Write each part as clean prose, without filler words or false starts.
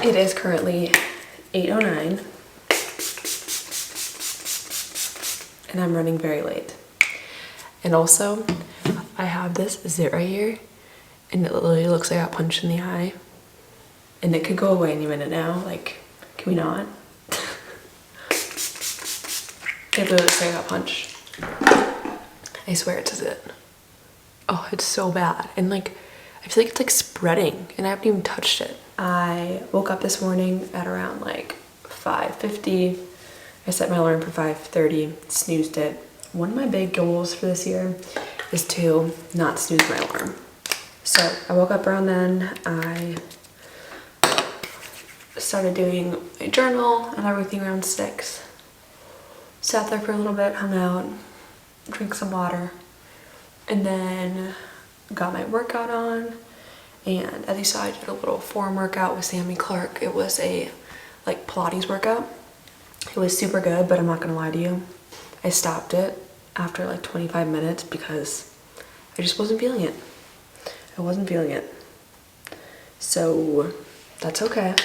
It is currently 8:09 and I'm running very late. And also, I have this zit right here and it literally looks like I got punched in the eye. And it could go away any minute now. Like, can we not? It literally looks like I got punched. I swear it's a zit. Oh, it's so bad. And like, I feel like it's like spreading and I haven't even touched it. I woke up this morning at around like 5:50. I set my alarm for 5:30, snoozed it. One of my big goals for this year is to not snooze my alarm. So I woke up around then. I started doing my journal and everything around 6. Sat there for a little bit, hung out, drank some water, and then got my workout on. And as you saw, I did a little form workout with Sammy Clark. It was a like Pilates workout. It was super good, but I'm not gonna lie to you. I stopped it after like 25 minutes because I just wasn't feeling it. I wasn't feeling it. So that's okay.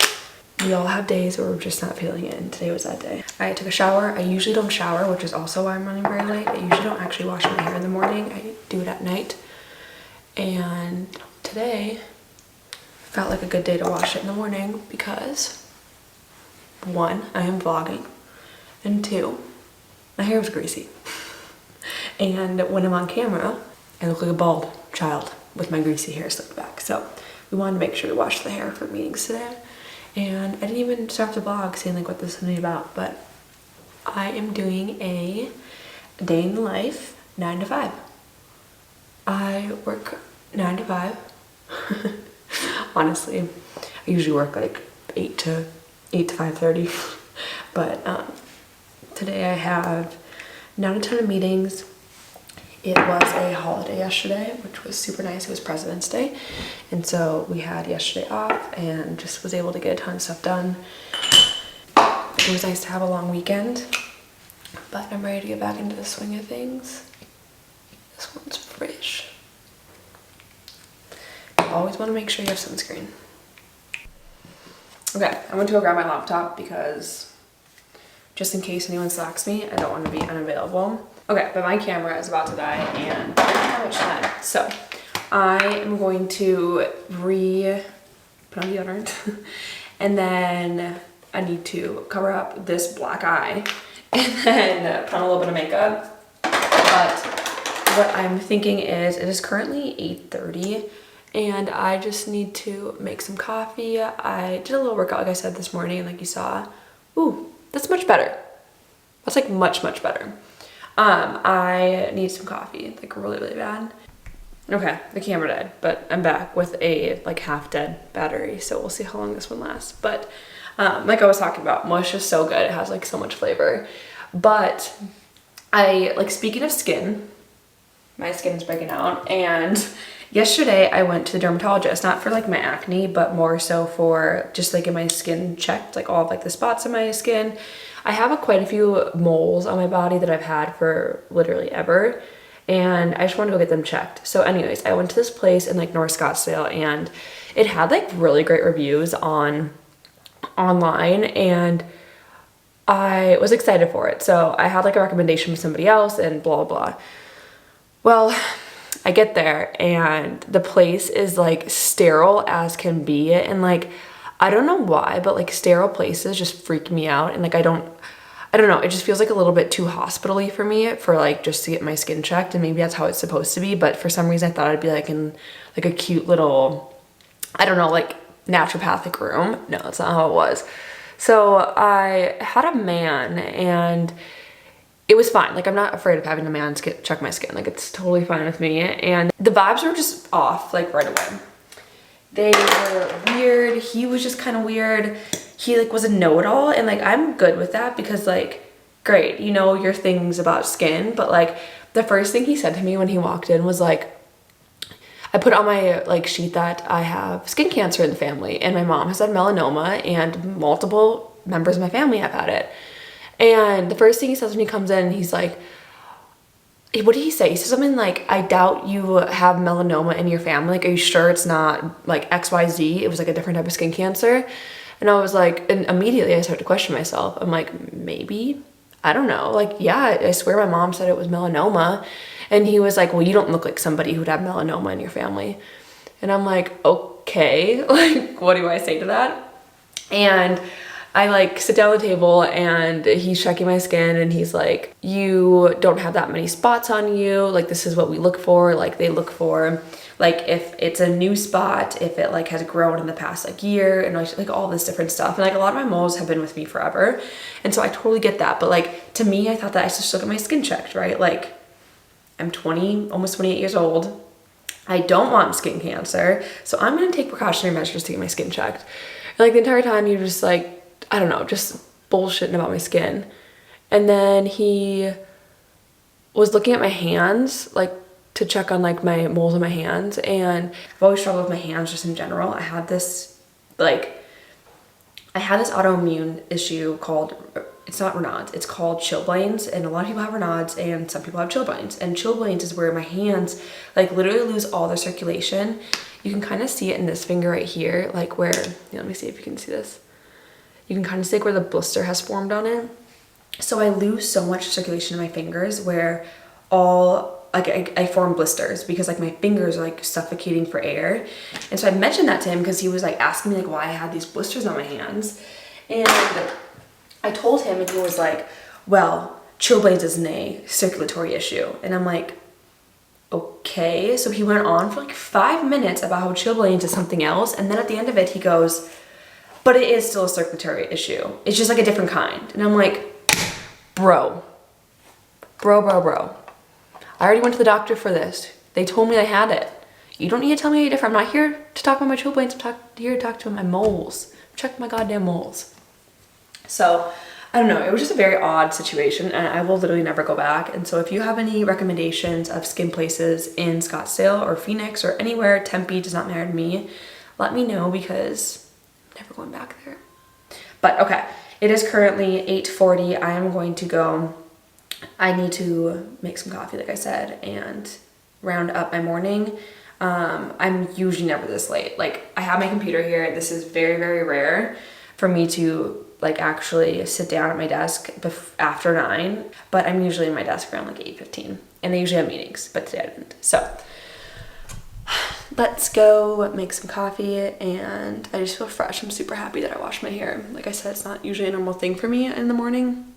We all have days where we're just not feeling it, and today was that day. I took a shower. I usually don't shower, which is also why I'm running very late. I usually don't actually wash my hair in the morning. I do it at night. And today felt like a good day to wash it in the morning because 1, I am vlogging, and 2, my hair was greasy. And when I'm on camera, I look like a bald child with my greasy hair slicked back. So we wanted to make sure to wash the hair for meetings today. And I didn't even start the vlog saying like what this is gonna be about, but I am doing a day in the life 9 to 5. I work 9 to 5. Honestly, I usually work like 8 to 5:30. But today I have not a ton of meetings. It was a holiday yesterday, which was super nice. It was President's Day. And so we had yesterday off and just was able to get a ton of stuff done. It was nice to have a long weekend, but I'm ready to get back into the swing of things. This one's fresh. You always want to make sure you have sunscreen. Okay, I went to go grab my laptop because just in case anyone slacks me, I don't want to be unavailable. Okay, but my camera is about to die and I don't have much time. So I am going to put on deodorant and then I need to cover up this black eye and then put on a little bit of makeup. But what I'm thinking is it is currently 8:30 and I just need to make some coffee. I did a little workout, like I said, this morning, like you saw. Ooh, that's much better. That's like much, much better. I need some coffee, like really, really bad. Okay, the camera died, but I'm back with a like half dead battery, so we'll see how long this one lasts. But like I was talking about, mush is so good. It has like so much flavor. But I like, speaking of skin, my skin's breaking out, and yesterday I went to the dermatologist, not for like my acne, but more so for just like getting my skin checked, like all of like the spots on my skin. I have quite a few moles on my body that I've had for literally ever, and I just want to go get them checked. So anyways, I went to this place in like North Scottsdale and it had like really great reviews online, and I was excited for it. So I had like a recommendation from somebody else and blah, blah. Well, I get there and the place is like sterile as can be, and like I don't know why, but like sterile places just freak me out, and like I don't know, it just feels like a little bit too hospital-y for me for like just to get my skin checked, and maybe that's how it's supposed to be, but for some reason I thought I'd be like in like a cute little, I don't know, like naturopathic room. No, that's not how it was. So I had a man and it was fine. Like I'm not afraid of having a man check my skin. Like it's totally fine with me, and the vibes were just off like right away. They were weird. He was just kind of weird. He like was a know-it-all, and like I'm good with that because like, great, you know your things about skin, but like the first thing he said to me when he walked in was like, I put on my like sheet that I have skin cancer in the family, and my mom has had melanoma and multiple members of my family have had it. And the first thing he says when he comes in, he's like, what did he say? He said something like, I doubt you have melanoma in your family. Like, are you sure it's not like XYZ? It was like a different type of skin cancer. And I was like, and immediately I started to question myself. I'm like, maybe, I don't know. Like, yeah, I swear my mom said it was melanoma. And he was like, well, you don't look like somebody who'd have melanoma in your family. And I'm like, okay, like, what do I say to that? And I like sit down at the table and he's checking my skin and he's like, you don't have that many spots on you. Like, this is what we look for. Like, they look for like if it's a new spot, if it like has grown in the past like year, and like all this different stuff. And like a lot of my moles have been with me forever. And so I totally get that. But like, to me, I thought that I should just look at my skin checked, right? Like, I'm 20, almost 28 years old. I don't want skin cancer. So I'm going to take precautionary measures to get my skin checked. And like the entire time you're just like, I don't know, just bullshitting about my skin. And then he was looking at my hands, like to check on like my moles on my hands. And I've always struggled with my hands just in general. I had this autoimmune issue called, it's not Raynaud's, it's called chilblains. And a lot of people have Raynaud's and some people have chilblains. And chilblains is where my hands like literally lose all their circulation. You can kind of see it in this finger right here, like where, let me see if you can see this. You can kind of see like where the blister has formed on it. So I lose so much circulation in my fingers where I form blisters because like my fingers are like suffocating for air. And so I mentioned that to him because he was like asking me like why I had these blisters on my hands. And I told him and he was like, well, chilblains isn't a circulatory issue. And I'm like, okay. So he went on for like 5 minutes about how chilblains is something else. And then at the end of it, he goes, but it is still a circulatory issue. It's just like a different kind. And I'm like, bro. I already went to the doctor for this. They told me I had it. You don't need to tell me any different. I'm not here to talk about my chilblains. I'm here to talk to my moles. Check my goddamn moles. So, I don't know. It was just a very odd situation and I will literally never go back. And so if you have any recommendations of skin places in Scottsdale or Phoenix or anywhere, Tempe, does not matter to me, let me know because I'm never going back there. But okay, it is currently 8:40. I am going to go. I need to make some coffee, like I said, and round up my morning. I'm usually never this late. Like, I have my computer here. This is very, very rare for me to like actually sit down at my desk after 9, but I'm usually in my desk around like 8:15, and I usually have meetings, but today I didn't. So let's go make some coffee, and I just feel fresh. I'm super happy that I washed my hair. Like I said, it's not usually a normal thing for me in the morning,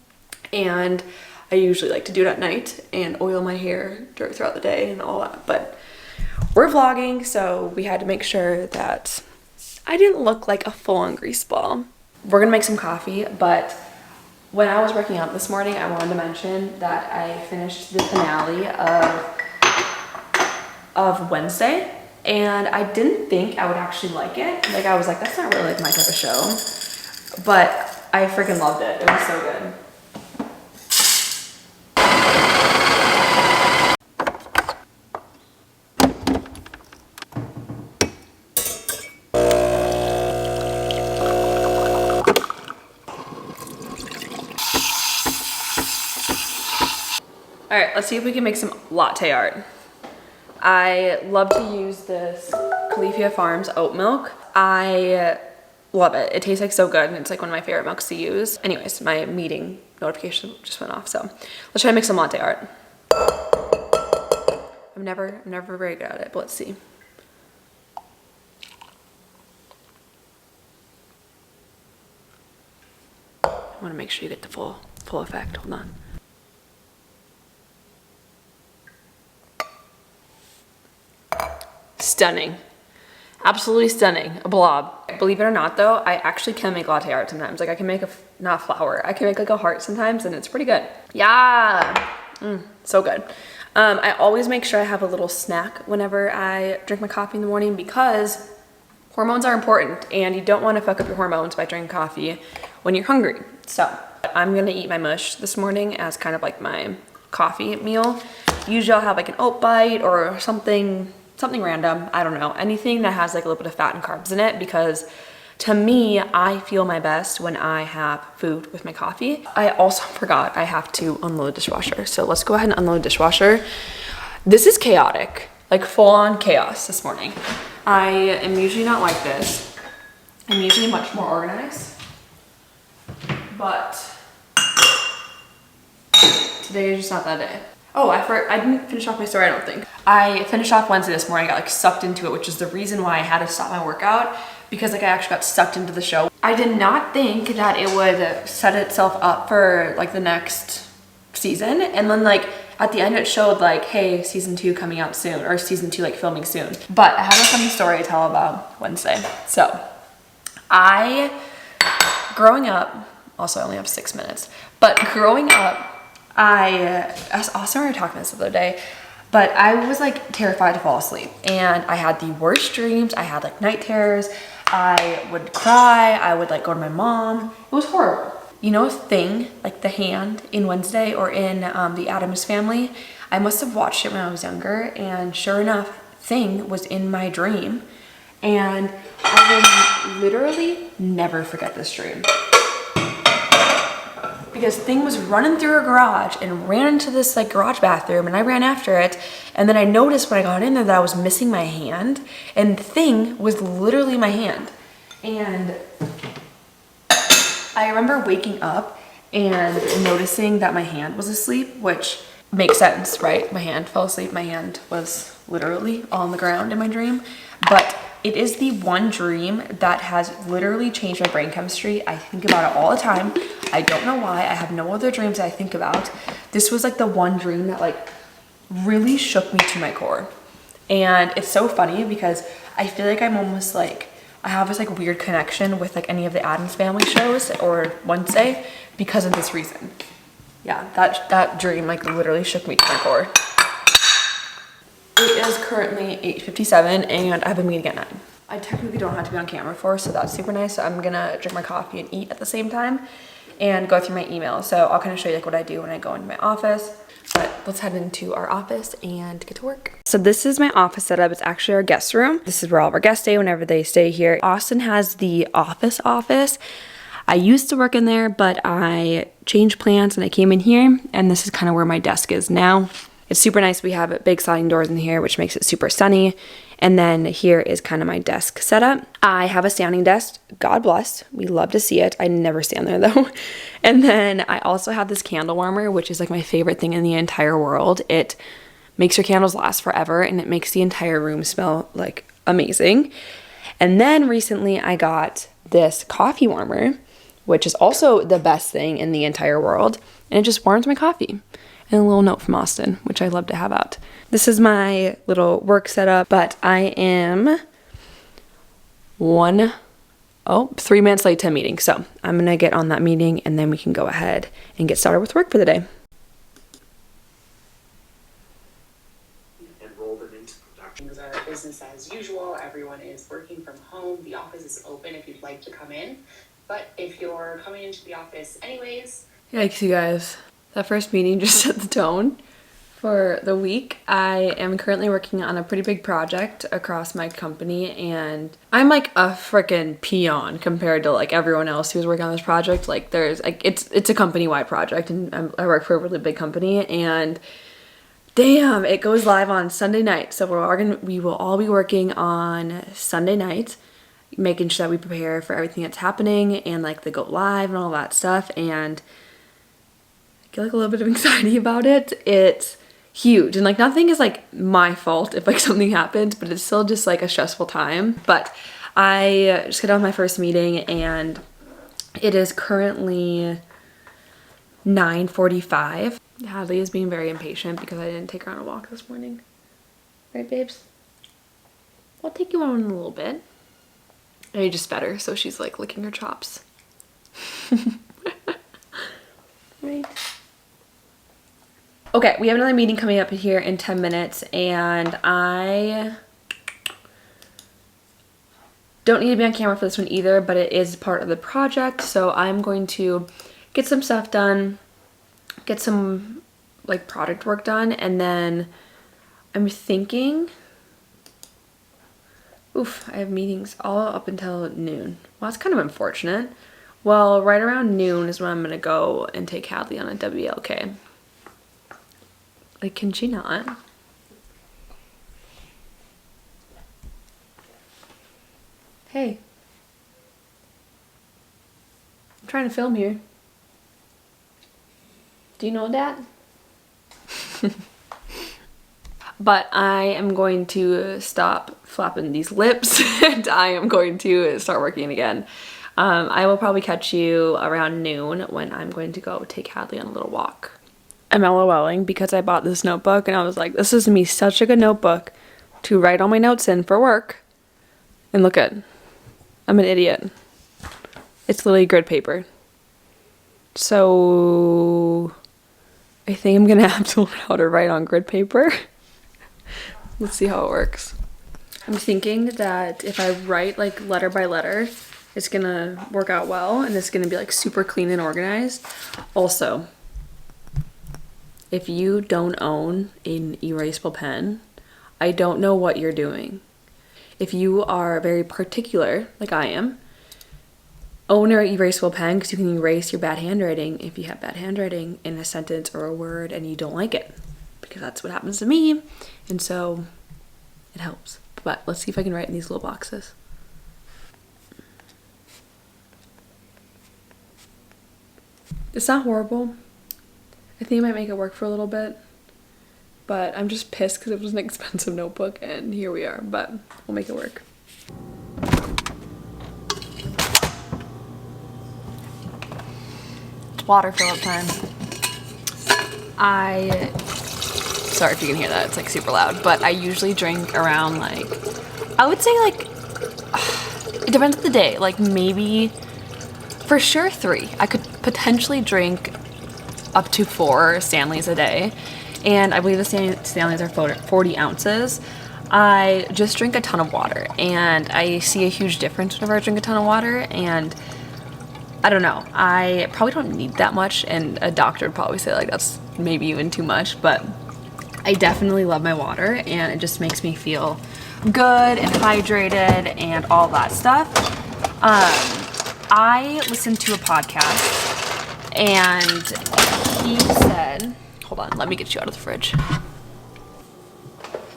and I usually like to do it at night and oil my hair throughout the day and all that, but we're vlogging, so we had to make sure that I didn't look like a full-on grease ball. We're gonna make some coffee, but when I was working out this morning, I wanted to mention that I finished the finale of Wednesday, and I didn't think I would actually like it. Like, I was like, that's not really like my type of show, but I freaking loved it. It was so good. All right, let's see if we can make some latte art. I love to use this Califia Farms oat milk. I love it. It tastes like so good, and it's like one of my favorite milks to use. Anyways, my meeting notification just went off, so let's try to make some latte art. I'm never very good at it, but let's see. I want to make sure you get the full effect. Hold on. Stunning. Absolutely stunning. A blob. Believe it or not though, I actually can make latte art sometimes. Like, I can make not flower, I can make like a heart sometimes, and it's pretty good. Yeah. So good. I always make sure I have a little snack whenever I drink my coffee in the morning because hormones are important, and you don't want to fuck up your hormones by drinking coffee when you're hungry. So I'm gonna eat my mush this morning as kind of like my coffee meal. Usually I'll have like an oat bite or something random. I don't know, anything that has like a little bit of fat and carbs in it, because to me, I feel my best when I have food with my coffee. I also forgot I have to unload the dishwasher. So let's go ahead and unload the dishwasher. This is chaotic, like full on chaos this morning. I am usually not like this. I'm usually much more organized, but today is just not that day. Oh, I didn't finish off my story, I don't think. I finished off Wednesday this morning. I got like sucked into it, which is the reason why I had to stop my workout, because like I actually got sucked into the show. I did not think that it would set itself up for like the next season. And then like at the end it showed like, hey, season 2 coming out soon, or season 2 like filming soon. But I have a funny story to tell about Wednesday. So growing up, also I only have 6 minutes, but growing up, I also we were talking this the other day, but I was like terrified to fall asleep, and I had the worst dreams. I had like night terrors. I would cry. I would like go to my mom. It was horrible. You know, Thing, like the hand in Wednesday or in the Addams Family. I must have watched it when I was younger, and sure enough, Thing was in my dream, and I will literally never forget this dream. Because Thing was running through her garage and ran into this like garage bathroom, and I ran after it, and then I noticed when I got in there that I was missing my hand, and Thing was literally my hand. And I remember waking up and noticing that my hand was asleep, which makes sense, right? My hand fell asleep. My hand was literally on the ground in my dream, but it is the one dream that has literally changed my brain chemistry. I think about it all the time. I don't know why. I have no other dreams I think about. This was like the one dream that like really shook me to my core. And it's so funny because I feel like I'm almost like, I have this like weird connection with like any of the Addams Family shows or Wednesday because of this reason. Yeah, that dream like literally shook me to my core. It is currently 8:57 and I have a meeting at 9. I technically don't have to be on camera for, so that's super nice. So I'm gonna drink my coffee and eat at the same time and go through my email. So I'll kind of show you like what I do when I go into my office. But let's head into our office and get to work. So this is my office setup. It's actually our guest room. This is where all of our guests stay whenever they stay here. Austin has the office. I used to work in there, but I changed plans and I came in here, and this is kind of where my desk is now. It's super nice. We have big sliding doors in here, which makes it super sunny. And then here is kind of my desk setup. I have a standing desk. God bless. We love to see it. I never stand there though. And then I also have this candle warmer, which is like my favorite thing in the entire world. It makes your candles last forever, and it makes the entire room smell like amazing. And then recently I got this coffee warmer, which is also the best thing in the entire world. And it just warms my coffee. And a little note from Austin, which I love to have out. This is my little work setup, but I am 3 minutes late to a meeting. So I'm gonna get on that meeting and then we can go ahead and get started with work for the day. Enroll them into production. Things are business as usual. Everyone is working from home. The office is open if you'd like to come in. But if you're coming into the office anyways. Yikes, you guys. That first meeting just set the tone for the week. I am currently working on a pretty big project across my company, and I'm like a freaking peon compared to like everyone else who's working on this project. Like there's like it's a company-wide project, and I work for a really big company, and damn, it goes live on Sunday night. So we will all be working on Sunday night, making sure that we prepare for everything that's happening and like the go live and all that stuff. And I get like a little bit of anxiety about it. It's huge, and like nothing is like my fault if like something happens, but it's still just like a stressful time. But I just got done with my first meeting, and it is currently 9:45. Hadley is being very impatient because I didn't take her on a walk this morning. Right, babes? I'll take you on in a little bit. I just fed her, so she's like licking her chops. Right. Okay, we have another meeting coming up here in 10 minutes, and I don't need to be on camera for this one either, but it is part of the project, so I'm going to get some stuff done, get some like product work done, and then I'm thinking, I have meetings all up until noon. Well, that's kind of unfortunate. Well, right around noon is when I'm gonna go and take Hadley on a WLK. Like, can she not? Hey. trying to film here. Do you know that? But I am going to stop flapping these lips and I am going to start working again. I will probably catch you around noon when I'm going to go take Hadley on a little walk. I'm LOLing because I bought this notebook and I was like, this is gonna be such a good notebook to write all my notes in for work. And look at, I'm an idiot. It's literally grid paper. So I think I'm gonna have to learn how to write on grid paper. Let's see how it works. I'm thinking that if I write like letter by letter, it's gonna work out well and it's gonna be like super clean and organized. Also, if you don't own an erasable pen, I don't know what you're doing. If you are very particular, like I am, own an erasable pen because you can erase your bad handwriting if you have bad handwriting in a sentence or a word and you don't like it. Because that's what happens to me, and so it helps. But let's see if I can write in these little boxes. It's not horrible. I think I might make it work for a little bit, but I'm just pissed because it was an expensive notebook and here we are, but we'll make it work. It's water fill up time. Sorry if you can hear that, it's like super loud, but I usually drink around like, I would say like, it depends on the day, like maybe for sure 3. I could potentially drink up to 4 Stanleys a day, and I believe the Stanleys are 40 ounces. I just drink a ton of water, and I see a huge difference whenever I drink a ton of water, and I don't know, I probably don't need that much, and a doctor would probably say like that's maybe even too much, but I definitely love my water, and it just makes me feel good and hydrated and all that stuff. I listened to a podcast and he said, hold on, let me get you out of the fridge.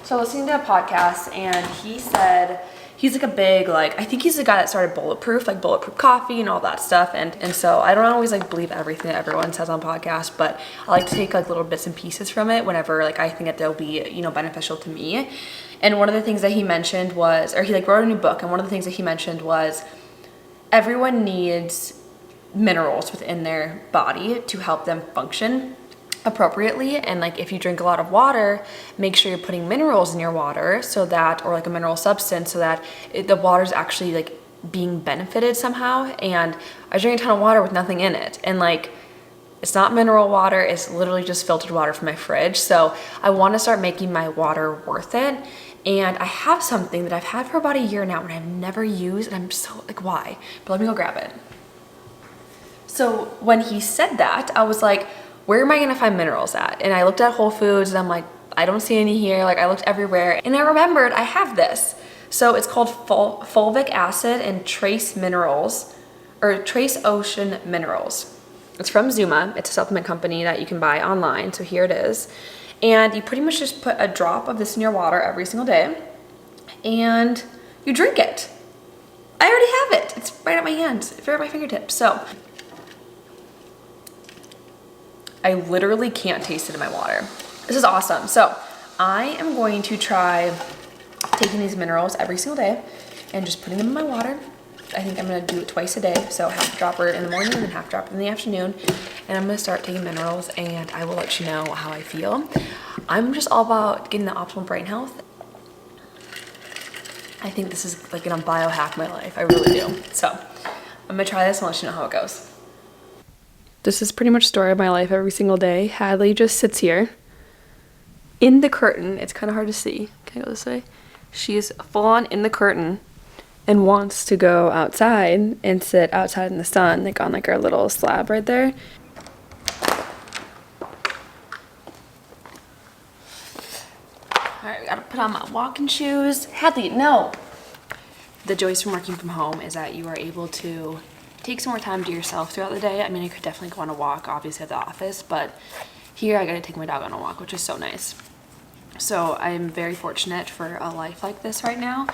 So listening to a podcast and he said, he's like a big, like, I think he's the guy that started Bulletproof, like Bulletproof coffee and all that stuff. And so I don't always like believe everything that everyone says on podcasts, but I like to take like little bits and pieces from it whenever like I think that they'll be, you know, beneficial to me. And one of the things that he mentioned was, or he like wrote a new book, and one of the things that he mentioned was everyone needs minerals within their body to help them function appropriately. And like if you drink a lot of water, make sure you're putting minerals in your water so that, or like a mineral substance, so that the water's actually like being benefited somehow. And I drink a ton of water with nothing in it, and like it's not mineral water, it's literally just filtered water from my fridge. So I want to start making my water worth it. And I have something that I've had for about a year now and I've never used, and I'm so like, why? But let me go grab it. So when he said that, I was like, where am I gonna find minerals at? And I looked at Whole Foods and I'm like, I don't see any here. Like I looked everywhere and I remembered I have this. So it's called fulvic acid and trace minerals, or trace ocean minerals. It's from Zuma. It's a supplement company that you can buy online. So here it is. And you pretty much just put a drop of this in your water every single day and you drink it. I already have it. It's right at my hands, it's right at my fingertips. So I literally can't taste it in my water. This is awesome. So I am going to try taking these minerals every single day and just putting them in my water. I think I'm gonna do it twice a day. So half a dropper in the morning and then half a dropper in the afternoon. And I'm gonna start taking minerals and I will let you know how I feel. I'm just all about getting the optimal brain health. I think this is like gonna biohack my life. I really do. So I'm gonna try this and let you know how it goes. This is pretty much the story of my life every single day. Hadley just sits here in the curtain. It's kind of hard to see. Can I go this way? She is full on in the curtain and wants to go outside and sit outside in the sun, like on like our little slab right there. Alright, we gotta put on my walking shoes. Hadley, no! The joys from working from home is that you are able to take some more time to yourself throughout the day. I mean, I could definitely go on a walk, obviously at the office, but here I gotta take my dog on a walk, which is so nice. So I'm very fortunate for a life like this right now.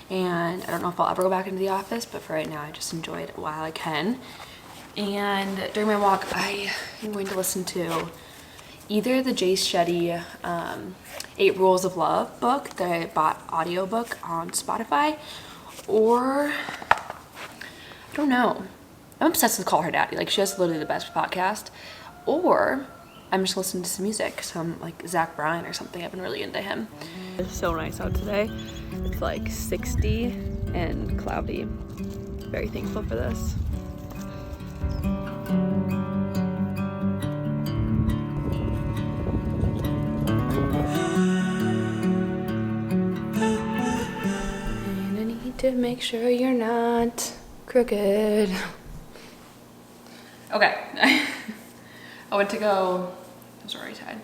And I don't know if I'll ever go back into the office, but for right now, I just enjoy it while I can. And during my walk, I am going to listen to either the Chatty 8 Rules of Love book that I bought audiobook on Spotify, or I don't know. I'm obsessed with Call Her Daddy. Like, she has literally the best podcast. Or I'm just listening to some music, some like Zach Bryan or something. I've been really into him. It's so nice out today. It's like 60 and cloudy. Very thankful for this. And I need to make sure you're not crooked. Okay. I went to go, I was already tired.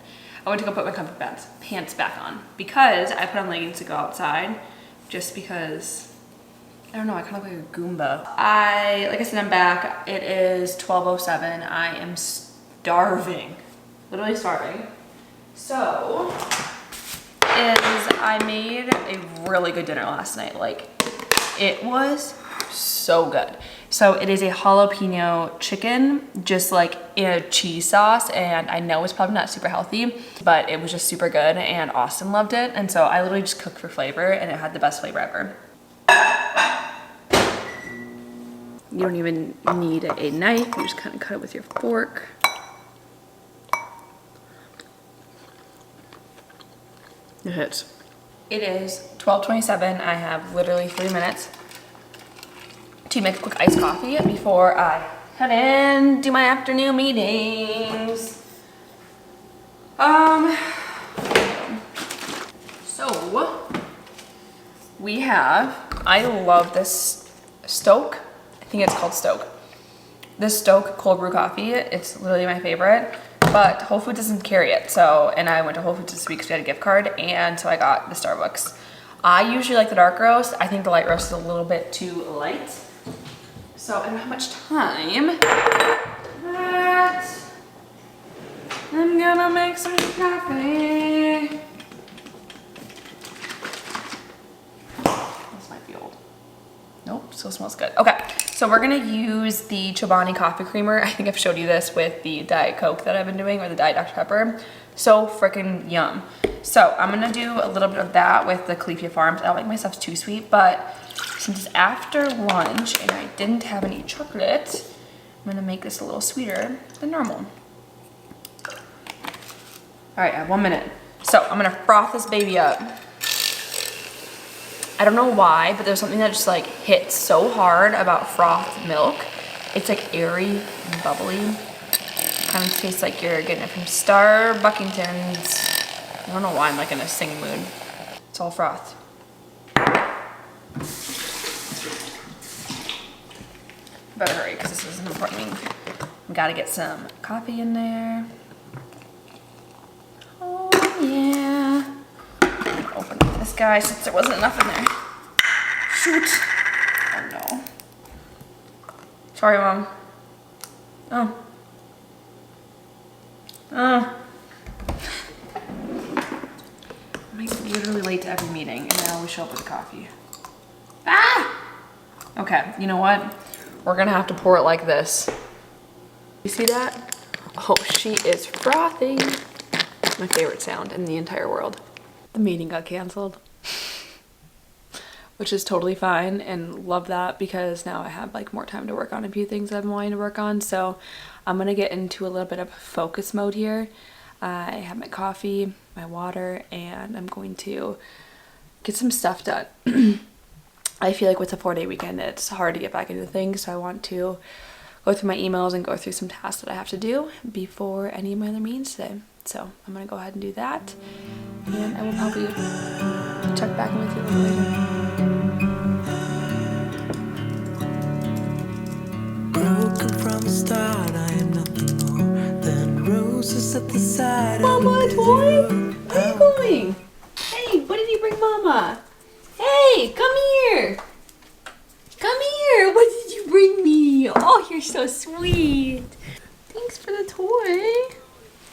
I went to go put my comfy pants back on because I put on leggings to go outside just because, I don't know, I kind of look like a Goomba. Like I said, I'm back. It is 12:07. I am starving, literally starving. So, I made a really good dinner last night. Like, it was so good. So it is a jalapeno chicken, just like in a cheese sauce, and I know it's probably not super healthy, but it was just super good, and Austin loved it, and so I literally just cooked for flavor, and it had the best flavor ever. You don't even need a knife, you just kind of cut it with your fork. It hits. It is 12:27. I have literally 3 minutes to make a quick iced coffee before I head in, do my afternoon meetings. So we have, I love this Stoke. I think it's called Stoke. This Stoke cold brew coffee, it's literally my favorite, but Whole Foods doesn't carry it. So, and I went to Whole Foods this week because we had a gift card, and so I got the Starbucks. I usually like the dark roast. I think the light roast is a little bit too light. So I don't have much time, but I'm gonna make some coffee. This might be old. Nope, still smells good. Okay, so we're gonna use the Chobani coffee creamer. I think I've showed you this with the Diet Coke that I've been doing, or the Diet Dr. Pepper. So freaking yum. So I'm gonna do a little bit of that with the Califia Farms. I don't like my stuff too sweet, but since it's after lunch and I didn't have any chocolate, I'm gonna make this a little sweeter than normal. All right, I have 1 minute. So I'm gonna froth this baby up. I don't know why, but there's something that just like hits so hard about frothed milk. It's like airy and bubbly. Kind of tastes like you're getting it from Starbuckingtons. I don't know why I'm like in a singing mood. It's all frothed. Better hurry because this is an important meeting. We gotta get some coffee in there. Oh yeah. I'm gonna open up this guy since there wasn't enough in there. Shoot. Oh no. Sorry, Mom. Oh. Oh. I'm like literally late to every meeting and I always show up with coffee. Ah! Okay, you know what? We're gonna have to pour it like this. You see that? Oh, she is frothing. My favorite sound in the entire world. The meeting got canceled, which is totally fine, and love that because now I have like more time to work on a few things I've been wanting to work on. So I'm gonna get into a little bit of focus mode here. I have my coffee, my water, and I'm going to get some stuff done. I feel like with a 4-day weekend, it's hard to get back into things, so I want to go through my emails and go through some tasks that I have to do before any of my other meetings today. So I'm gonna go ahead and do that, and I will probably check back in with you a little later. Broken from the start, I am nothing more than roses at the side. Mama, toy? Where are you going? Hey, what did you bring Mama? Hey, come here. Come here. What did you bring me? Oh, you're so sweet. Thanks for the toy.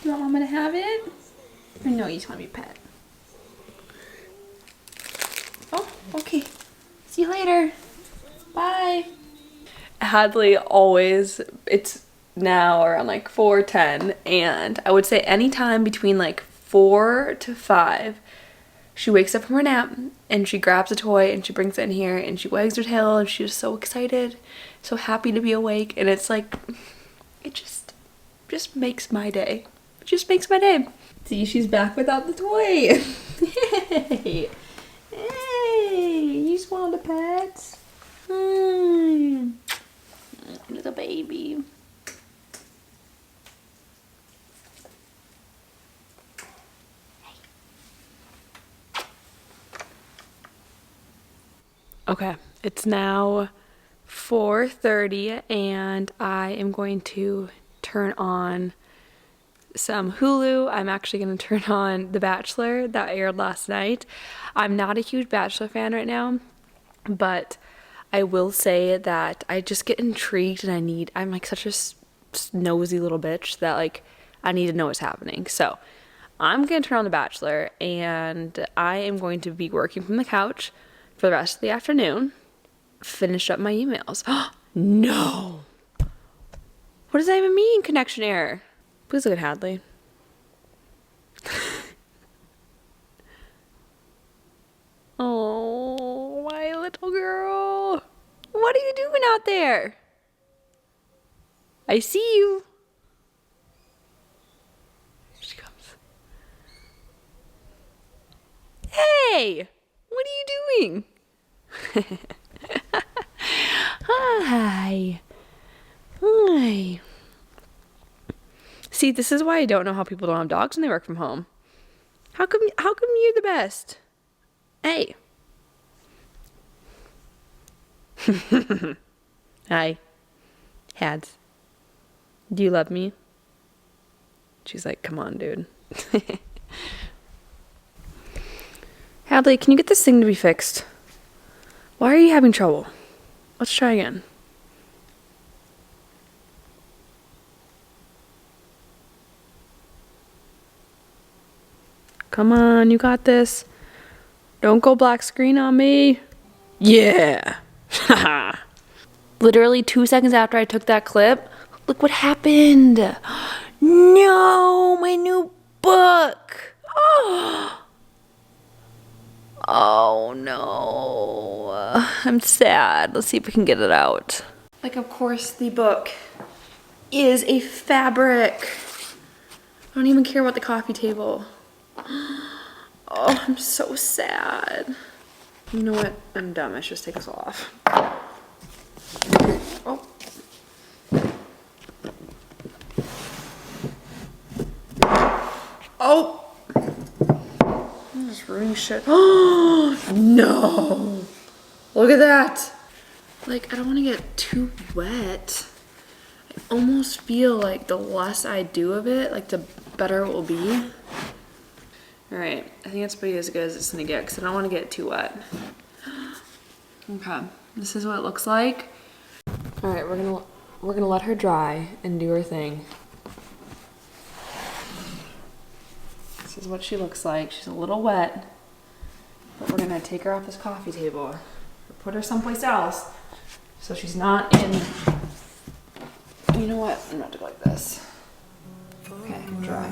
You want Mama to have it? Or no, you just want to be pet? Oh, okay. See you later. Bye. Hadley always, it's now around like 4:10, and I would say anytime between like 4 to 5, she wakes up from her nap and she grabs a toy and she brings it in here and she wags her tail and she's so excited, so happy to be awake, and it's like, it just makes my day. It just makes my day. See, she's back without the toy. Hey, hey, you just want the pets? Little baby. Okay, it's now 4:30 and I am going to turn on some Hulu. I'm actually going to turn on The Bachelor that aired last night. I'm not a huge Bachelor fan right now, but I will say that I just get intrigued and I'm like such a nosy little bitch that like I need to know what's happening. So I'm going to turn on The Bachelor and I am going to be working from the couch for the rest of the afternoon, finish up my emails. No! What does that even mean, connection error? Please look at Hadley. Oh, my little girl. What are you doing out there? I see you. Here she comes. Hey! What are you doing? Hi. Hi. See, this is why I don't know how people don't have dogs when they work from home. How come you're the best? Hey. Hi. Hads. Do you love me? She's like, come on, dude. Hadley, can you get this thing to be fixed? Why are you having trouble? Let's try again. Come on, you got this. Don't go black screen on me. Yeah. Literally 2 seconds after I took that clip, look what happened. No, my new book. Oh no. I'm sad. Let's see if we can get it out. Like, of course, the book is a fabric. I don't even care about the coffee table. Oh, I'm so sad. You know what? I'm dumb. I should just take this off. Oh. Oh! I'm just ruining shit. Oh, no! Look at that! Like, I don't want to get too wet. I almost feel like the less I do of it, like the better it will be. Alright, I think that's pretty as good as it's gonna get because I don't want to get too wet. Okay, this is what it looks like. Alright, we're gonna let her dry and do her thing. This is what she looks like. She's a little wet, but we're gonna take her off this coffee table or put her someplace else so she's not in. You know what? I'm not gonna do like this. Okay, dry.